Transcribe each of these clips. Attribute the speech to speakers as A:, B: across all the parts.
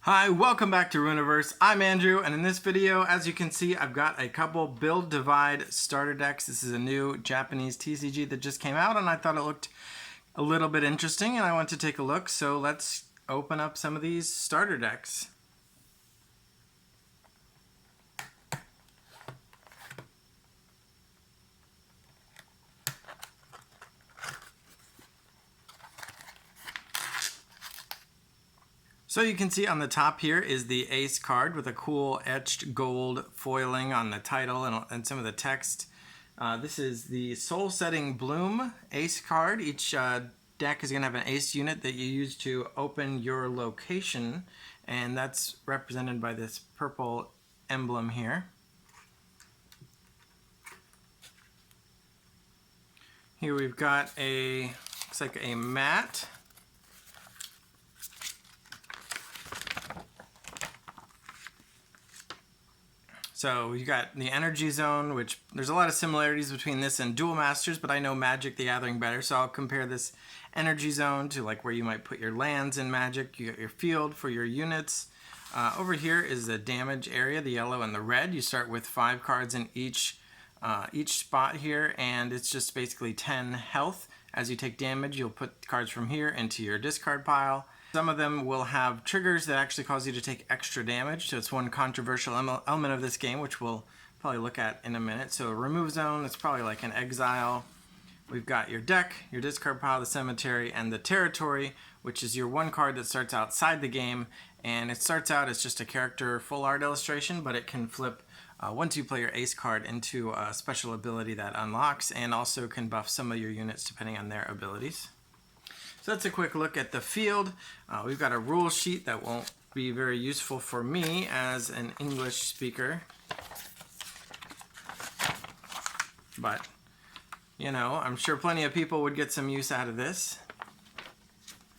A: Hi, welcome back to Runeverse. I'm Andrew, and in this video, as you can see, I've got a couple Build Divide starter decks. This is a new Japanese TCG that just came out, and I thought it looked a little bit interesting, and I want to take a look. So let's open up some of these starter decks. So you can see on the top here is the Ace card with a cool etched gold foiling on the title and some of the text. This is the Soul Setting Bloom Ace card. Each deck is going to have an Ace unit that you use to open your location, and that's represented by this purple emblem here. Here we've got looks like a mat. So you got the Energy Zone, which there's a lot of similarities between this and Duel Masters, but I know Magic the Gathering better, so I'll compare this Energy Zone to like where you might put your lands in Magic. You got your field for your units. Over here is the damage area, the yellow and the red. You start with 5 cards in each spot here, and it's just basically 10 health. As you take damage, you'll put cards from here into your discard pile. Some of them will have triggers that actually cause you to take extra damage, so it's one controversial element of this game, which we'll probably look at in a minute. So a remove zone, it's probably like an exile. We've got your deck, your discard pile, the cemetery, and the territory, which is your one card that starts outside the game, and it starts out as just a character full art illustration, but it can flip once you play your Ace card into a special ability that unlocks, and also can buff some of your units depending on their abilities. So that's a quick look at the field. We've got a rule sheet that won't be very useful for me as an English speaker. But, you know, I'm sure plenty of people would get some use out of this.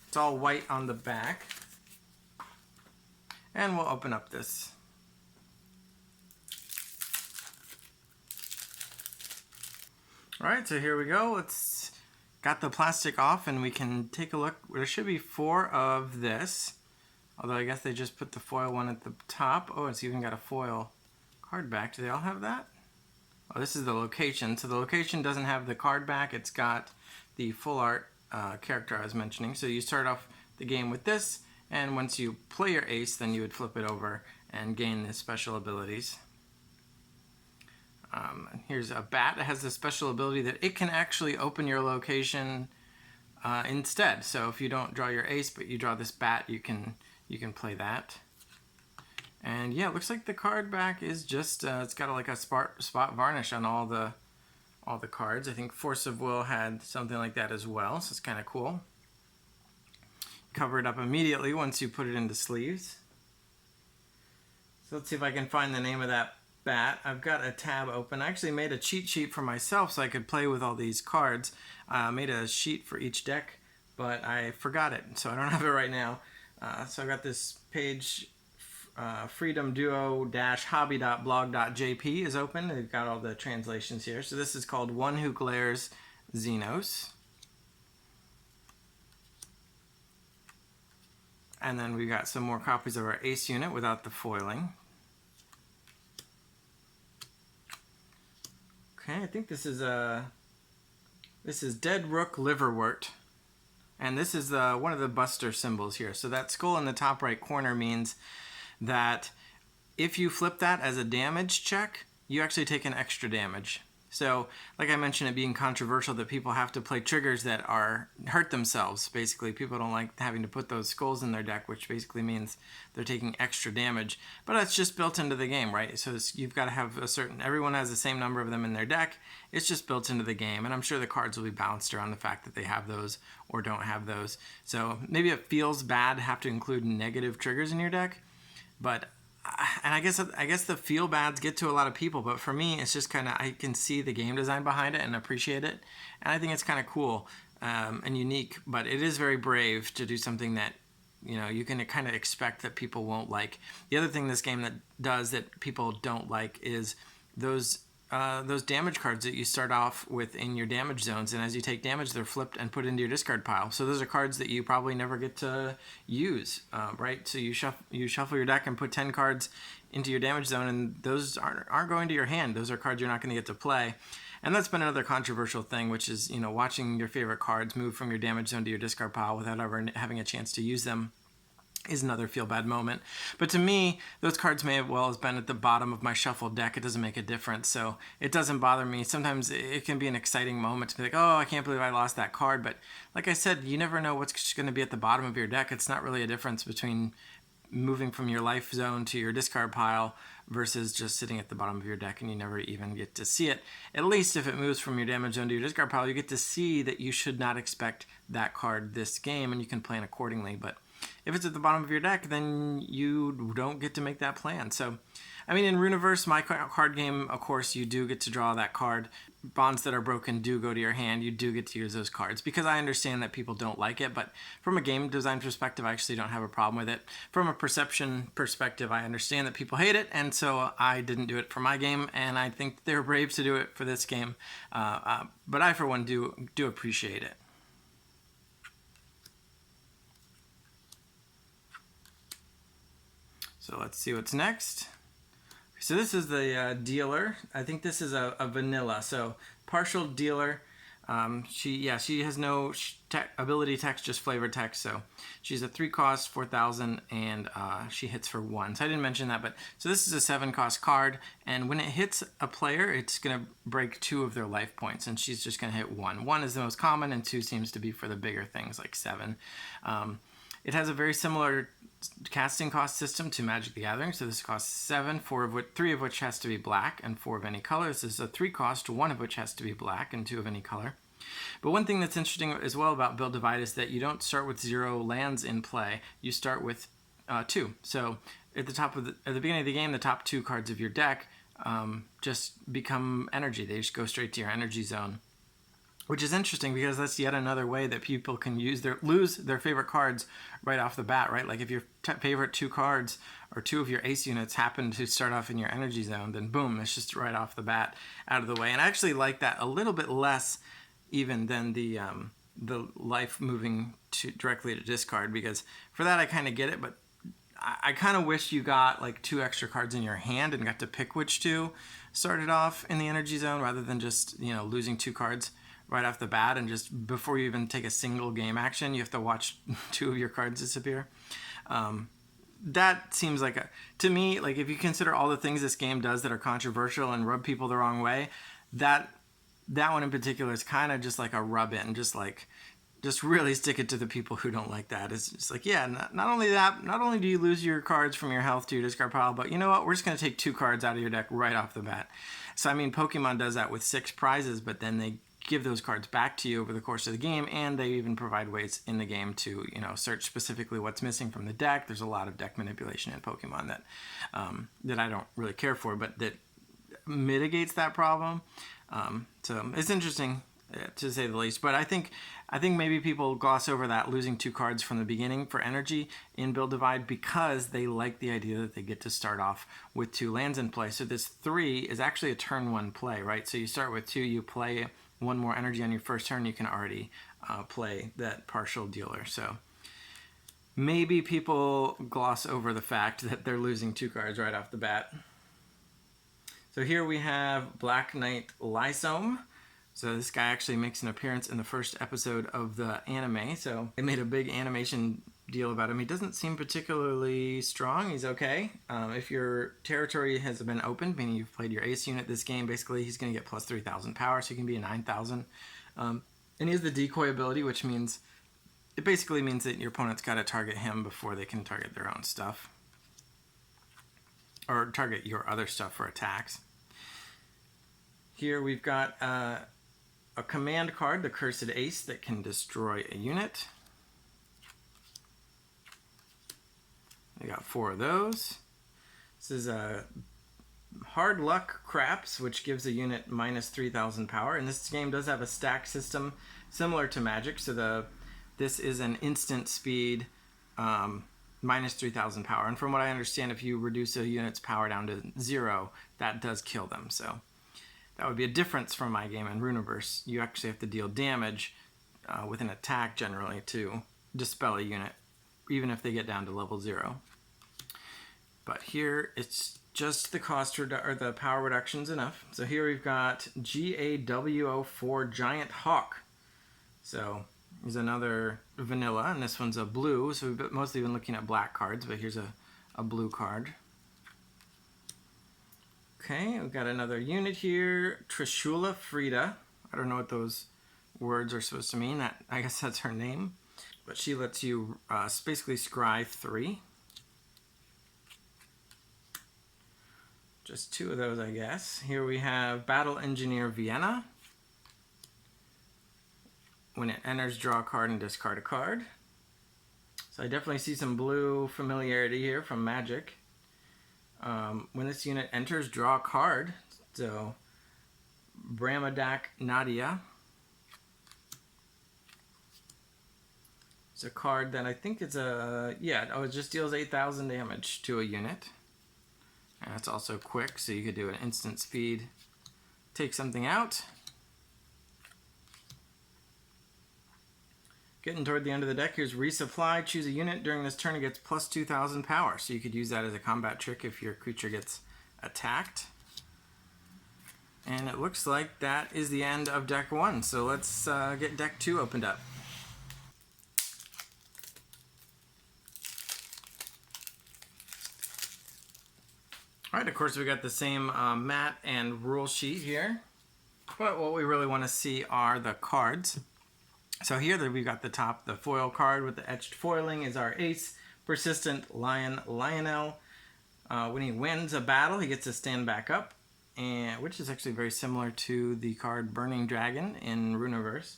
A: It's all white on the back. And we'll open up this. Alright, so here we go. Got the plastic off, and we can take a look. There should be 4 of this, although I guess they just put the foil one at the top. Oh, it's even got a foil card back. Do they all have that? Oh, this is the location. So the location doesn't have the card back. It's got the full art character I was mentioning. So you start off the game with this, and once you play your Ace, then you would flip it over and gain the special abilities. Here's a bat that has the special ability that it can actually open your location instead. So if you don't draw your Ace, but you draw this bat, you can play that. And yeah, it looks like the card back is just it's got like a spot varnish on all the cards. I think Force of Will had something like that as well, so it's kind of cool. Cover it up immediately once you put it into sleeves. So let's see if I can find the name of that bat. I've got a tab open. I actually made a cheat sheet for myself so I could play with all these cards. I made a sheet for each deck, but I forgot it, so I don't have it right now. So I got this page, freedomduo-hobby.blog.jp is open. They've got all the translations here. So this is called One Who Glares Xenos. And then we've got some more copies of our Ace unit without the foiling. Okay, I think this is Dead Rook Liverwort, and this is one of the Buster symbols here. So that skull in the top right corner means that if you flip that as a damage check, you actually take an extra damage. So, like I mentioned, it being controversial that people have to play triggers that hurt themselves. Basically, people don't like having to put those skulls in their deck, which basically means they're taking extra damage. But that's just built into the game, right? So you've got to have everyone has the same number of them in their deck. It's just built into the game, and I'm sure the cards will be balanced around the fact that they have those or don't have those. So maybe it feels bad to have to include negative triggers in your deck, but and I guess the feel bads get to a lot of people, but for me, it's just kind of, I can see the game design behind it and appreciate it, and I think it's kind of cool and unique. But it is very brave to do something that, you know, you can kind of expect that people won't like. The other thing this game that does that people don't like is those those damage cards that you start off with in your damage zones, and as you take damage, they're flipped and put into your discard pile. So those are cards that you probably never get to use, right? So you shuffle your deck and put 10 cards into your damage zone, and those aren't going to your hand. Those are cards you're not going to get to play. And that's been another controversial thing, which is, watching your favorite cards move from your damage zone to your discard pile without ever having a chance to use them is another feel bad moment. But to me, those cards may have well has been at the bottom of my shuffled deck. It doesn't make a difference, so it doesn't bother me. Sometimes it can be an exciting moment to be like, oh, I can't believe I lost that card. But like I said, you never know what's going to be at the bottom of your deck. It's not really a difference between moving from your life zone to your discard pile versus just sitting at the bottom of your deck and you never even get to see it. At least if it moves from your damage zone to your discard pile, you get to see that you should not expect that card this game, and you can plan accordingly. But if it's at the bottom of your deck, then you don't get to make that plan. So, I mean, in Runiverse, my card game, of course, you do get to draw that card. Bonds that are broken do go to your hand. You do get to use those cards, because I understand that people don't like it, but from a game design perspective, I actually don't have a problem with it. From a perception perspective, I understand that people hate it, and so I didn't do it for my game, and I think they're brave to do it for this game. But I, for one, do appreciate it. So let's see what's next. So this is the dealer. I think this is a vanilla. So partial dealer. She has no ability text, just flavor text. So she's a 3-cost, 4,000, and she hits for 1. So I didn't mention that, but so this is a 7-cost card, and when it hits a player, it's gonna break 2 of their life points, and she's just gonna hit 1. 1 is the most common, and 2 seems to be for the bigger things like 7. It has a very similar casting cost system to Magic the Gathering. So this costs 7, 3 of which has to be black and 4 of any color. This is a 3-cost, 1 of which has to be black and 2 of any color. But one thing that's interesting as well about Build Divide is that you don't start with 0 lands in play. You start with 2. So at the beginning of the game, the top 2 cards of your deck just become energy. They just go straight to your energy zone. Which is interesting, because that's yet another way that people can lose their favorite cards right off the bat, right? Like if your favorite 2 cards or 2 of your ace units happen to start off in your energy zone, then boom, it's just right off the bat out of the way. And I actually like that a little bit less even than the life moving directly to discard, because for that I kind of get it, but I kind of wish you got like 2 extra cards in your hand and got to pick which 2 started off in the energy zone, rather than just losing 2 cards right off the bat, and just before you even take a single game action, you have to watch 2 of your cards disappear. That seems like to me, like if you consider all the things this game does that are controversial and rub people the wrong way, that one in particular is kind of just like a rub in, just really stick it to the people who don't like that. It's just like, yeah, not only do you lose your cards from your health to your discard pile, but you know what? We're just going to take 2 cards out of your deck right off the bat. So, I mean, Pokemon does that with 6 prizes, but then they give those cards back to you over the course of the game, and they even provide ways in the game to search specifically what's missing from the deck. There's a lot of deck manipulation in Pokemon that I don't really care for, but that mitigates that problem. So it's interesting, to say the least. But I think maybe people gloss over that losing 2 cards from the beginning for energy in Build Divide, because they like the idea that they get to start off with 2 lands in play. So this 3 is actually a turn 1 play, right? So you start with 2, you play 1 more energy on your first turn, you can already play that partial dealer. So maybe people gloss over the fact that they're losing 2 cards right off the bat. So here we have Black Knight Lysome. So this guy actually makes an appearance in the first episode of the anime. So they made a big animation deal about him. He doesn't seem particularly strong. He's okay. If your territory has been opened, meaning you've played your ace unit this game, basically he's going to get plus 3,000 power, so he can be a 9,000. And he has the decoy ability, which means it basically means that your opponent's got to target him before they can target their own stuff, or target your other stuff for attacks. Here we've got a command card, the Cursed Ace, that can destroy a unit. We got 4 of those. This is a Hard Luck Craps, which gives a unit minus 3,000 power. And this game does have a stack system similar to Magic. So this is an instant speed minus 3,000 power. And from what I understand, if you reduce a unit's power down to 0, that does kill them. So That would be a difference from my game in Runeverse. You actually have to deal damage with an attack generally to dispel a unit, even if they get down to level 0. But here it's just the cost or the power reduction's enough. So here we've got GAWO4 Giant Hawk. So here's another vanilla, and this one's a blue. So we've mostly been looking at black cards, but here's a blue card. Okay, we've got another unit here, Trishula Frida. I don't know what those words are supposed to mean. I guess that's her name. But she lets you basically scry 3. Just 2 of those, I guess. Here we have Battle Engineer Vienna. When it enters, draw a card and discard a card. So I definitely see some blue familiarity here from Magic. When this unit enters, draw a card. So Brahmadak Nadia. It's a card that I think it's it just deals 8,000 damage to a unit. And it's also quick, so you could do an instant speed, take something out. Getting toward the end of the deck, here's Resupply. Choose a unit. During this turn, it gets plus 2,000 power. So you could use that as a combat trick if your creature gets attacked. And it looks like that is the end of deck 1. So let's get deck 2 opened up. All right, of course, we got the same mat and rule sheet here. But what we really want to see are the cards. So here we've got the top, the foil card with the etched foiling is our ace, Persistent Lion Lionel. When he wins a battle, he gets to stand back up, which is actually very similar to the card Burning Dragon in Runeverse.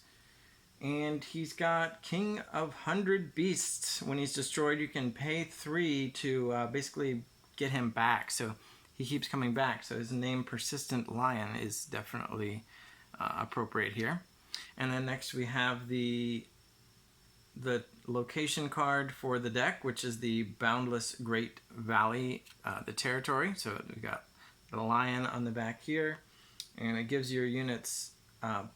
A: And he's got King of 100 Beasts. When he's destroyed, you can pay 3 to basically get him back. So he keeps coming back. So his name, Persistent Lion, is definitely appropriate here. And then next we have the location card for the deck, which is the Boundless Great Valley, the territory. So we got the lion on the back here, and it gives your units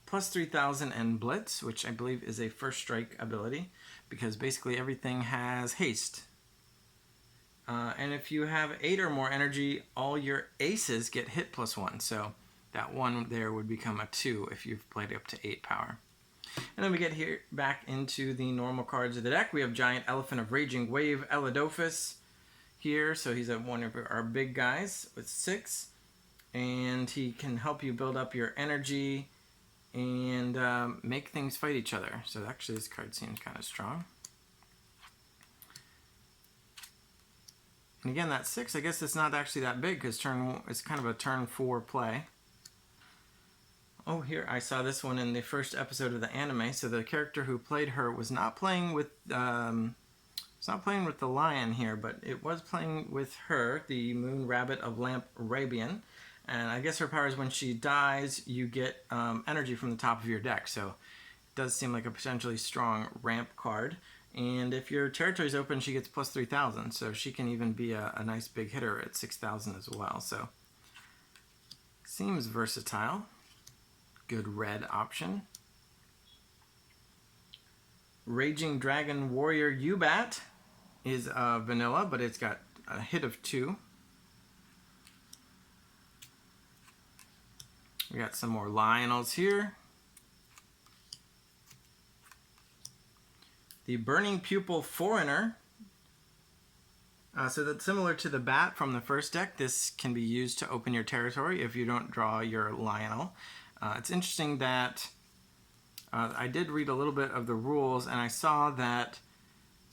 A: plus 3,000 and Blitz, which I believe is a first strike ability, because basically everything has haste. And if you have 8 or more energy, all your aces get hit plus 1. So that 1 there would become a 2 if you've played up to 8 power. And then we get here back into the normal cards of the deck. We have Giant Elephant of Raging Wave, Eladophus here. So he's one of our big guys with 6. And he can help you build up your energy and make things fight each other. So actually this card seems kind of strong. And again, that 6, I guess it's not actually that big because it's kind of a turn 4 play. Oh, here, I saw this one in the first episode of the anime. So the character who played her was not playing with the lion here, but it was playing with her, the Moon Rabbit of Lamp Rabian. And I guess her power is when she dies, you get energy from the top of your deck. So it does seem like a potentially strong ramp card. And if your territory is open, she gets plus 3,000. So she can even be a nice big hitter at 6,000 as well. So seems versatile. Good red option. Raging Dragon Warrior Ubat is vanilla, but it's got a hit of 2. We got some more Lionels here. The Burning Pupil Foreigner. So that's similar to the bat from the first deck. This can be used to open your territory if you don't draw your Lionel. It's interesting that I did read a little bit of the rules, and I saw that,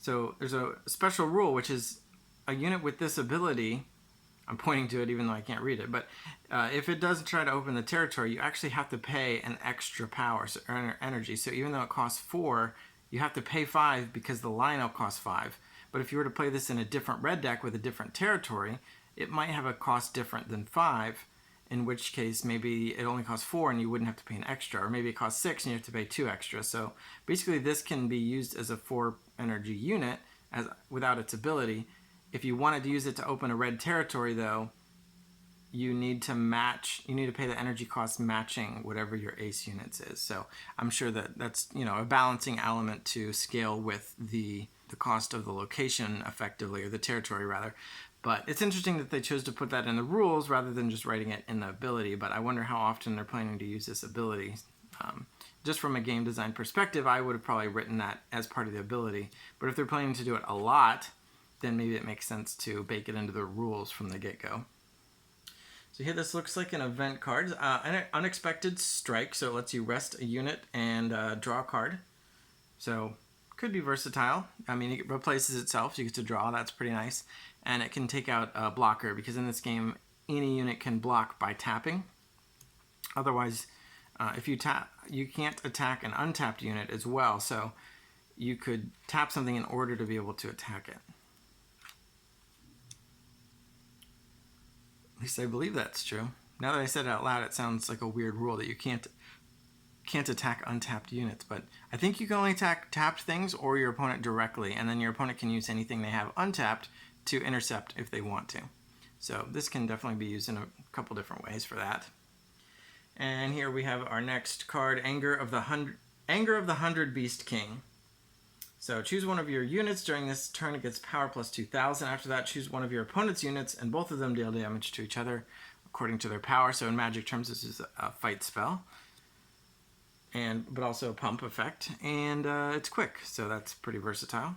A: so there's a special rule, which is a unit with this ability, I'm pointing to it even though I can't read it, but if it does try to open the territory, you actually have to pay an extra power, or energy. So even though it costs 4, you have to pay 5 because the Lionel costs 5. But if you were to play this in a different red deck with a different territory, it might have a cost different than 5, in which case maybe it only costs 4 and you wouldn't have to pay an extra, or maybe it costs 6 and you have to pay 2 extra. So basically this can be used as a 4 energy unit without its ability. If you wanted to use it to open a red territory though, you need to pay the energy cost matching whatever your ace units is. So I'm sure that that's, a balancing element to scale with the cost of the location effectively, or the territory rather. But it's interesting that they chose to put that in the rules rather than just writing it in the ability. But I wonder how often they're planning to use this ability. Just from a game design perspective, I would have probably written that as part of the ability. But if they're planning to do it a lot, then maybe it makes sense to bake it into the rules from the get-go. So here this looks like an event card. An unexpected strike, so it lets you rest a unit and draw a card. So could be versatile. I mean, it replaces itself, so you get to draw. That's pretty nice. And it can take out a blocker, because in this game, any unit can block by tapping. Otherwise, if you tap, you can't attack an untapped unit as well. So you could tap something in order to be able to attack it. At least I believe that's true. Now that I said it out loud, it sounds like a weird rule that you can't attack untapped units, but I think you can only attack tapped things or your opponent directly, and then your opponent can use anything they have untapped to intercept if they want to. So this can definitely be used in a couple different ways for that. And here we have our next card, Anger of the Hundred Beast King. So choose one of your units during this turn. It gets power plus 2,000. After that, choose one of your opponent's units, and both of them deal damage to each other according to their power. So in Magic terms, this is a fight spell, but also a pump effect. And it's quick, so that's pretty versatile.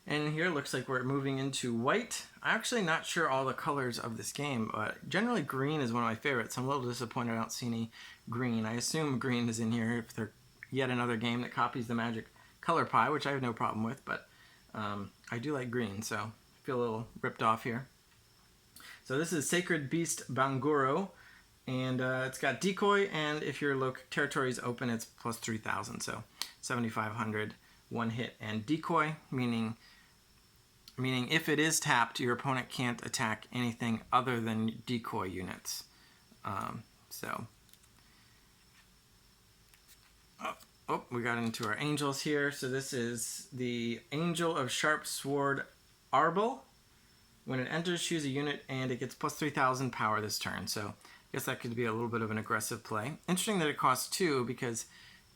A: And here it looks like we're moving into white. I'm actually not sure all the colors of this game, but generally green is one of my favorites. I'm a little disappointed I don't see any green. I assume green is in here if they're yet another game that copies the Magic color pie, which I have no problem with, but I do like green, so I feel a little ripped off here. So this is Sacred Beast Banguro, and it's got decoy, and if your territory is open, it's plus 3,000, so 7,500, one hit, and decoy, meaning if it is tapped, your opponent can't attack anything other than decoy units. Oh, we got into our angels here. So this is the Angel of Sharp Sword Arbel. When it enters, choose a unit, and it gets plus 3,000 power this turn. So I guess that could be a little bit of an aggressive play. Interesting that it costs 2, because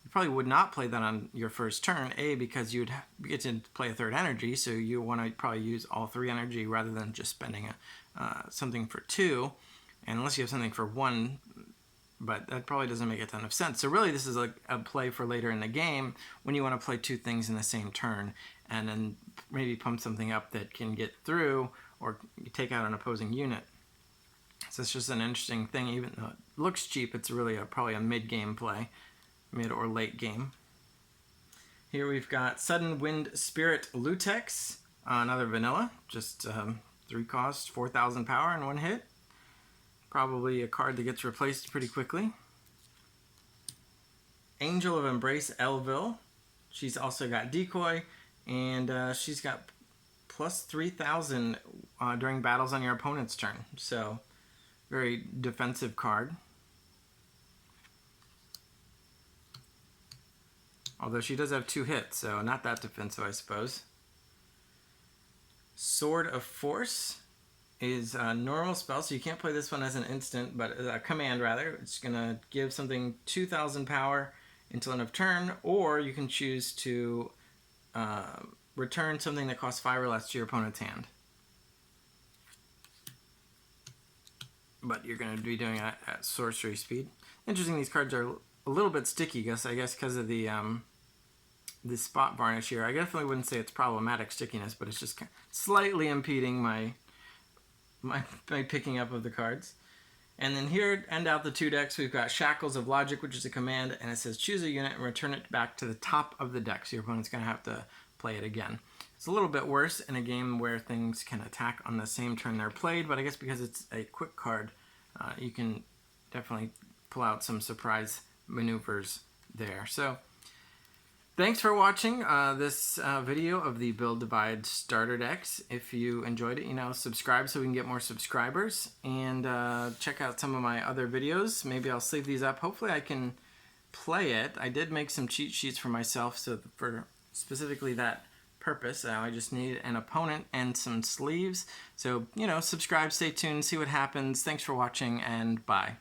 A: you probably would not play that on your first turn. A, because you'd get to play a third energy, so you want to probably use all 3 energy rather than just spending something for 2. And unless you have something for 1, but that probably doesn't make a ton of sense. So really this is like a play for later in the game when you want to play 2 things in the same turn, and then maybe pump something up that can get through or take out an opposing unit. So it's just an interesting thing. Even though it looks cheap, it's really probably a mid-game play, mid or late game. Here we've got Sudden Wind Spirit Lutex, another vanilla, just 3 cost, 4,000 power and 1 hit. Probably a card that gets replaced pretty quickly. Angel of Embrace Elville. She's also got decoy, and she's got plus 3,000 during battles on your opponent's turn. So very defensive card. Although she does have 2 hits, so not that defensive, I suppose. Sword of Force is a normal spell, so you can't play this one as an instant, but a command rather. It's going to give something 2,000 power until end of turn, or you can choose to return something that costs 5 or less to your opponent's hand. But you're going to be doing it at sorcery speed. Interesting, these cards are a little bit sticky, I guess because of the spot varnish here. I definitely wouldn't say it's problematic stickiness, but it's just slightly impeding my picking up of the cards. And then here, end out the 2 decks, we've got Shackles of Logic, which is a command, and it says choose a unit and return it back to the top of the deck, so your opponent's going to have to play it again. It's a little bit worse in a game where things can attack on the same turn they're played, but I guess because it's a quick card, you can definitely pull out some surprise maneuvers there. So thanks for watching this video of the Build Divide starter decks. If you enjoyed it, subscribe so we can get more subscribers, and check out some of my other videos. Maybe I'll sleeve these up. Hopefully I can play it. I did make some cheat sheets for myself, so for specifically that purpose. Now I just need an opponent and some sleeves. So, subscribe, stay tuned, see what happens. Thanks for watching, and bye.